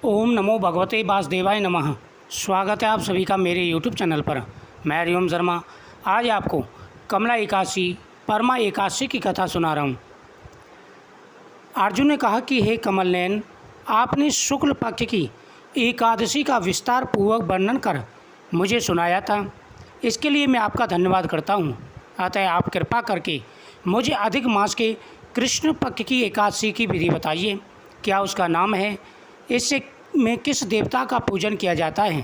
ओम नमो भगवते वासुदेवाय नमः। स्वागत है आप सभी का मेरे यूट्यूब चैनल पर। मैं हरिओम शर्मा आज आपको कमला एकादशी परमा एकादशी की कथा सुना रहा हूँ। अर्जुन ने कहा कि हे कमल नयन, आपने शुक्ल पक्ष की एकादशी का विस्तार पूर्वक वर्णन कर मुझे सुनाया था, इसके लिए मैं आपका धन्यवाद करता हूँ। अतः आप कृपा करके मुझे अधिक मास के कृष्ण पक्ष की एकादशी की विधि बताइए। क्या उसका नाम है, इससे में किस देवता का पूजन किया जाता है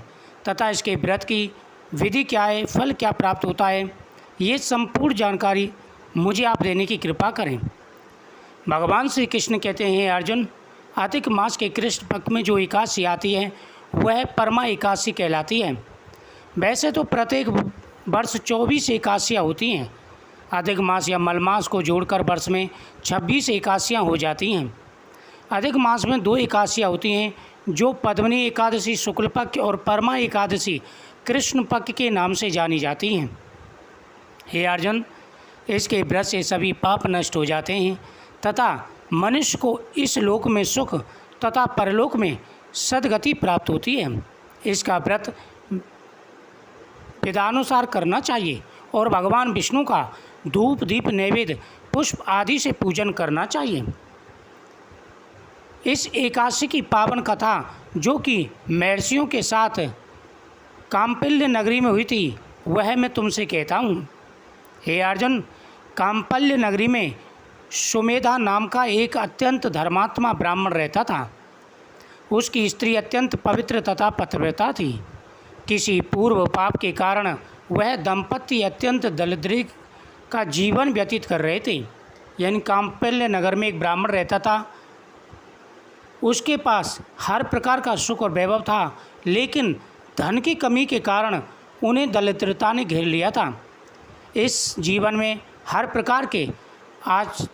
तथा इसके व्रत की विधि क्या है, फल क्या प्राप्त होता है, ये संपूर्ण जानकारी मुझे आप देने की कृपा करें। भगवान श्री कृष्ण कहते हैं, अर्जुन, अधिक मास के कृष्ण पक्ष में जो एकादशी आती है वह परमा एकादशी कहलाती है। वैसे तो प्रत्येक वर्ष 24 एकादशियाँ होती हैं। अधिक मास या मलमास को जोड़कर वर्ष में 26 एकादशियाँ हो जाती हैं। अधिक मास में 2 एकादशियाँ होती हैं जो पद्मनी एकादशी शुक्ल पक्ष और परमा एकादशी कृष्ण पक्ष के नाम से जानी जाती हैं। हे अर्जुन, इसके व्रत से सभी पाप नष्ट हो जाते हैं तथा मनुष्य को इस लोक में सुख तथा परलोक में सद्गति प्राप्त होती है। इसका व्रत विधानुसार करना चाहिए और भगवान विष्णु का धूप दीप नैवेद्य पुष्प आदि से पूजन करना चाहिए। इस एकादशी की पावन कथा जो कि महर्षियों के साथ काम्पल्य नगरी में हुई थी वह मैं तुमसे कहता हूँ। हे अर्जुन, काम्पल्य नगरी में सुमेधा नाम का एक अत्यंत धर्मात्मा ब्राह्मण रहता था। उसकी स्त्री अत्यंत पवित्र तथा पतिव्रता थी। किसी पूर्व पाप के कारण वह दंपति अत्यंत दरिद्र का जीवन व्यतीत कर रहे थे। यानी काम्पल्य नगर में एक ब्राह्मण रहता था। उसके पास हर प्रकार का सुख और वैभव था, लेकिन धन की कमी के कारण उन्हें दरिद्रता ने घेर लिया था। इस जीवन में हर प्रकार के आज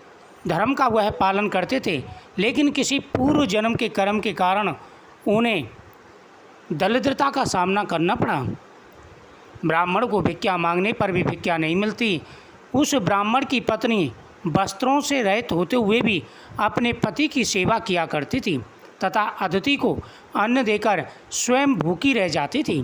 धर्म का वह पालन करते थे, लेकिन किसी पूर्व जन्म के कर्म के कारण उन्हें दरिद्रता का सामना करना पड़ा। ब्राह्मण को भिक्षा मांगने पर भी भिक्षा नहीं मिलती। उस ब्राह्मण की पत्नी वस्त्रों से रहित होते हुए भी अपने पति की सेवा किया करती थी तथा अतिथि को अन्न देकर स्वयं भूखी रह जाती थी।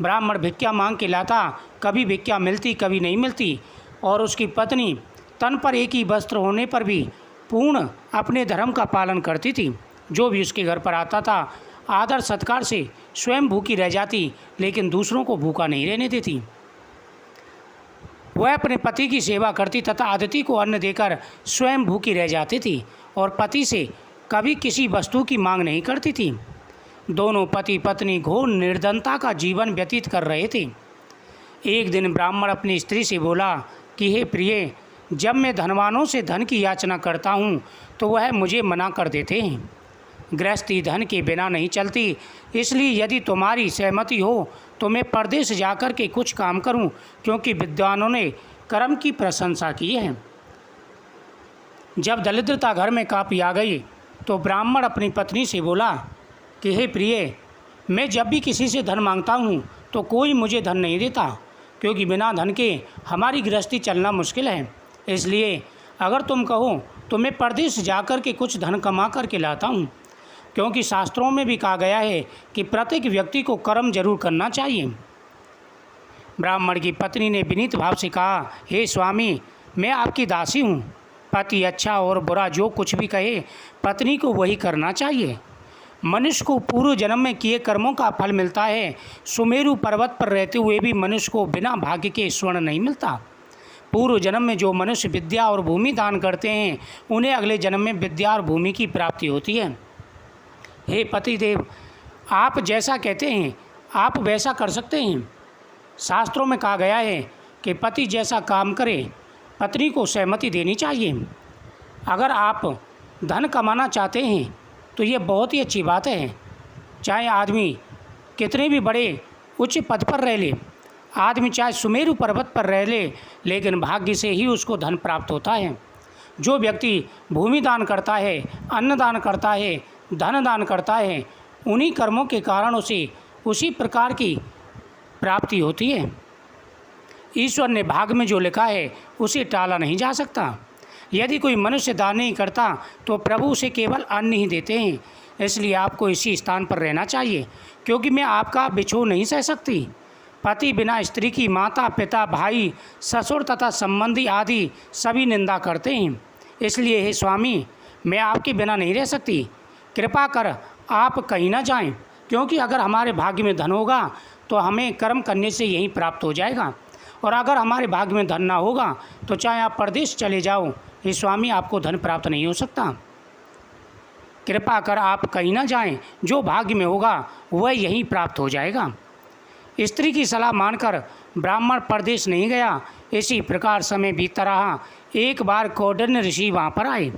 ब्राह्मण भिक्षा मांग के लाता, कभी भिक्षा मिलती कभी नहीं मिलती, और उसकी पत्नी तन पर एक ही वस्त्र होने पर भी पूर्ण अपने धर्म का पालन करती थी। जो भी उसके घर पर आता था आदर सत्कार से स्वयं भूखी रह जाती, लेकिन दूसरों को भूखा नहीं रहने देती। वह अपने पति की सेवा करती तथा अतिथि को अन्न देकर स्वयं भूखी रह जाती थी और पति से कभी किसी वस्तु की मांग नहीं करती थी। दोनों पति पत्नी घोर निर्धनता का जीवन व्यतीत कर रहे थे। एक दिन ब्राह्मण अपनी स्त्री से बोला कि हे प्रिय, जब मैं धनवानों से धन की याचना करता हूँ तो वह मुझे मना कर देते हैं। गृहस्थी धन के बिना नहीं चलती, इसलिए यदि तुम्हारी सहमति हो तो मैं परदेश जाकर के कुछ काम करूं, क्योंकि विद्वानों ने कर्म की प्रशंसा की है। जब दरिद्रता घर में काफ़ी आ गई तो ब्राह्मण अपनी पत्नी से बोला कि हे प्रिय, मैं जब भी किसी से धन मांगता हूं तो कोई मुझे धन नहीं देता, क्योंकि बिना धन के हमारी गृहस्थी चलना मुश्किल है। इसलिए अगर तुम कहो तो मैं परदेश जाकर के कुछ धन कमा करके लाता हूँ, क्योंकि शास्त्रों में भी कहा गया है कि प्रत्येक व्यक्ति को कर्म जरूर करना चाहिए। ब्राह्मण की पत्नी ने विनीत भाव से कहा, हे स्वामी, मैं आपकी दासी हूँ। पति अच्छा और बुरा जो कुछ भी कहे पत्नी को वही करना चाहिए। मनुष्य को पूर्व जन्म में किए कर्मों का फल मिलता है। सुमेरु पर्वत पर रहते हुए भी मनुष्य को बिना भाग्य के स्वर्ण नहीं मिलता। पूर्व जन्म में जो मनुष्य विद्या और भूमि दान करते हैं उन्हें अगले जन्म में विद्या और भूमि की प्राप्ति होती है। हे पतिदेव, आप जैसा कहते हैं आप वैसा कर सकते हैं। शास्त्रों में कहा गया है कि पति जैसा काम करे पत्नी को सहमति देनी चाहिए। अगर आप धन कमाना चाहते हैं तो ये बहुत ही अच्छी बात है। चाहे आदमी कितने भी बड़े उच्च पद पर रह ले, आदमी चाहे सुमेरु पर्वत पर रह ले, लेकिन भाग्य से ही उसको धन प्राप्त होता है। जो व्यक्ति भूमि दान करता है, अन्न दान करता है, धन दान करता है, उन्हीं कर्मों के कारण उसे उसी प्रकार की प्राप्ति होती है। ईश्वर ने भाग में जो लिखा है उसे टाला नहीं जा सकता। यदि कोई मनुष्य दान नहीं करता तो प्रभु उसे केवल अन्न ही देते हैं। इसलिए आपको इसी स्थान पर रहना चाहिए, क्योंकि मैं आपका बिछोह नहीं सह सकती। पति बिना स्त्री की माता पिता भाई ससुर तथा संबंधी आदि सभी निंदा करते हैं, इसलिए हे स्वामी मैं आपके बिना नहीं रह सकती। कृपा कर आप कहीं ना जाएं, क्योंकि अगर हमारे भाग्य में धन होगा तो हमें कर्म करने से यही प्राप्त हो जाएगा, और अगर हमारे भाग्य में धन ना होगा तो चाहे आप परदेश चले जाओ, हे स्वामी आपको धन प्राप्त नहीं हो सकता। कृपा कर आप कहीं ना जाएं, जो भाग्य में होगा वह यहीं प्राप्त हो जाएगा। स्त्री की सलाह मानकर ब्राह्मण परदेश नहीं गया। इसी प्रकार समय बीतता रहा। एक बार कौंडिन्य ऋषि वहाँ पर आए।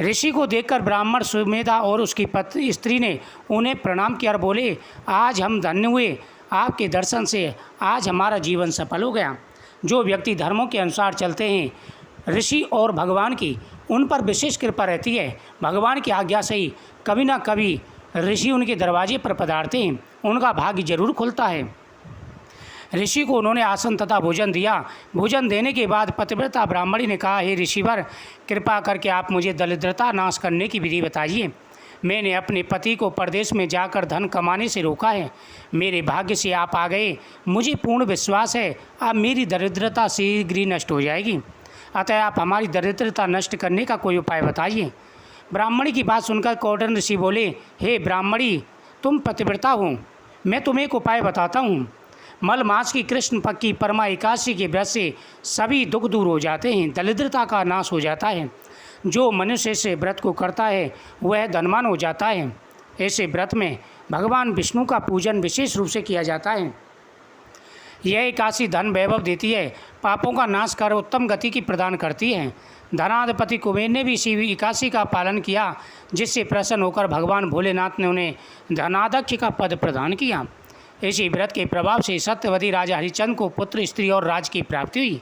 ऋषि को देखकर ब्राह्मण सुमेधा और उसकी पत्नी स्त्री ने उन्हें प्रणाम किया और बोले, आज हम धन्य हुए, आपके दर्शन से आज हमारा जीवन सफल हो गया। जो व्यक्ति धर्मों के अनुसार चलते हैं, ऋषि और भगवान की उन पर विशेष कृपा रहती है। भगवान की आज्ञा से ही कभी ना कभी ऋषि उनके दरवाजे पर पधारते हैं, उनका भाग्य जरूर खुलता है। ऋषि को उन्होंने आसन तथा भोजन दिया। भोजन देने के बाद पतिव्रता ब्राह्मणी ने कहा, हे ऋषिवर, कृपा करके आप मुझे दरिद्रता नाश करने की विधि बताइए। मैंने अपने पति को परदेश में जाकर धन कमाने से रोका है। मेरे भाग्य से आप आ गए। मुझे पूर्ण विश्वास है अब मेरी दरिद्रता शीघ्र ही नष्ट हो जाएगी, अतः आप हमारी दरिद्रता नष्ट करने का कोई उपाय बताइए। ब्राह्मणी की बात सुनकर कौंडिन्य ऋषि बोले, हे ब्राह्मणी, तुम पतिव्रता हो, मैं तुम्हें एक उपाय बताता हूँ। मल मास की कृष्ण पक्ष की परमा एकादशी के व्रत से सभी दुख दूर हो जाते हैं, दरिद्रता का नाश हो जाता है। जो मनुष्य से व्रत को करता है वह धनवान हो जाता है। ऐसे व्रत में भगवान विष्णु का पूजन विशेष रूप से किया जाता है। यह एकादशी धन वैभव देती है, पापों का नाश कर उत्तम गति की प्रदान करती है। धनाधिपति कुबेर ने भी इसी एकादशी का पालन किया, जिससे प्रसन्न होकर भगवान भोलेनाथ ने उन्हें धनाध्यक्ष का पद प्रदान किया। इसी व्रत के प्रभाव से सत्यवती राजा हरिश्चंद्र को पुत्र स्त्री और राज की प्राप्ति हुई।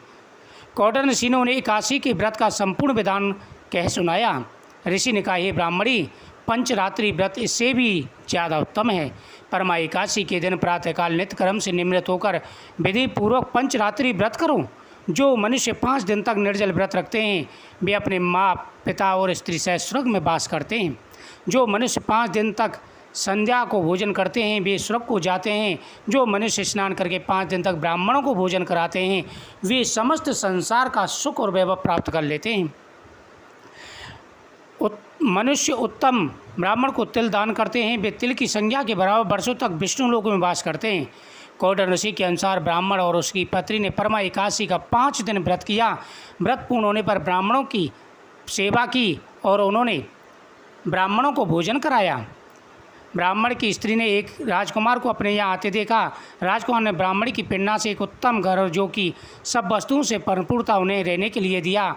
कौंडिन्य ऋषि ने उन्हें एकादशी के व्रत का संपूर्ण विधान कह सुनाया। ऋषि ने कहा, हे ब्राह्मणी, पंचरात्रि व्रत इससे भी ज़्यादा उत्तम है। परमा एकादशी के दिन प्रातःकाल नित्य कर्म से निवृत्त होकर विधि पूर्वक पंचरात्रि व्रत करो। जो मनुष्य 5 दिन तक निर्जल व्रत रखते हैं वे अपने माँ पिता और स्त्री सहित स्वर्ग में वास करते हैं। जो मनुष्य 5 दिन तक संध्या को भोजन करते हैं वे स्वर्ग को जाते हैं। जो मनुष्य स्नान करके 5 दिन तक ब्राह्मणों को भोजन कराते हैं वे समस्त संसार का सुख और वैभव प्राप्त कर लेते हैं। मनुष्य उत्तम ब्राह्मण को तिल दान करते हैं, वे तिल की संज्ञा के बराबर वर्षों तक विष्णु लोक में वास करते हैं। कौंडिन्य ऋषि के अनुसार ब्राह्मण और उसकी पत्नी ने परमा एकादशी का 5 दिन व्रत किया। व्रत पूर्ण होने पर ब्राह्मणों की सेवा की और उन्होंने ब्राह्मणों को भोजन कराया। ब्राह्मण की स्त्री ने एक राजकुमार को अपने यहाँ आते देखा। राजकुमार ने ब्राह्मणी की प्रेरणा से एक उत्तम घर जो कि सब वस्तुओं से भरपूर था उन्हें रहने के लिए दिया।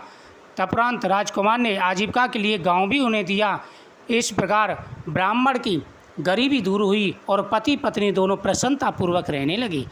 तदुपरांत राजकुमार ने आजीविका के लिए गांव भी उन्हें दिया। इस प्रकार ब्राह्मण की गरीबी दूर हुई और पति पत्नी दोनों प्रसन्नतापूर्वक रहने लगी।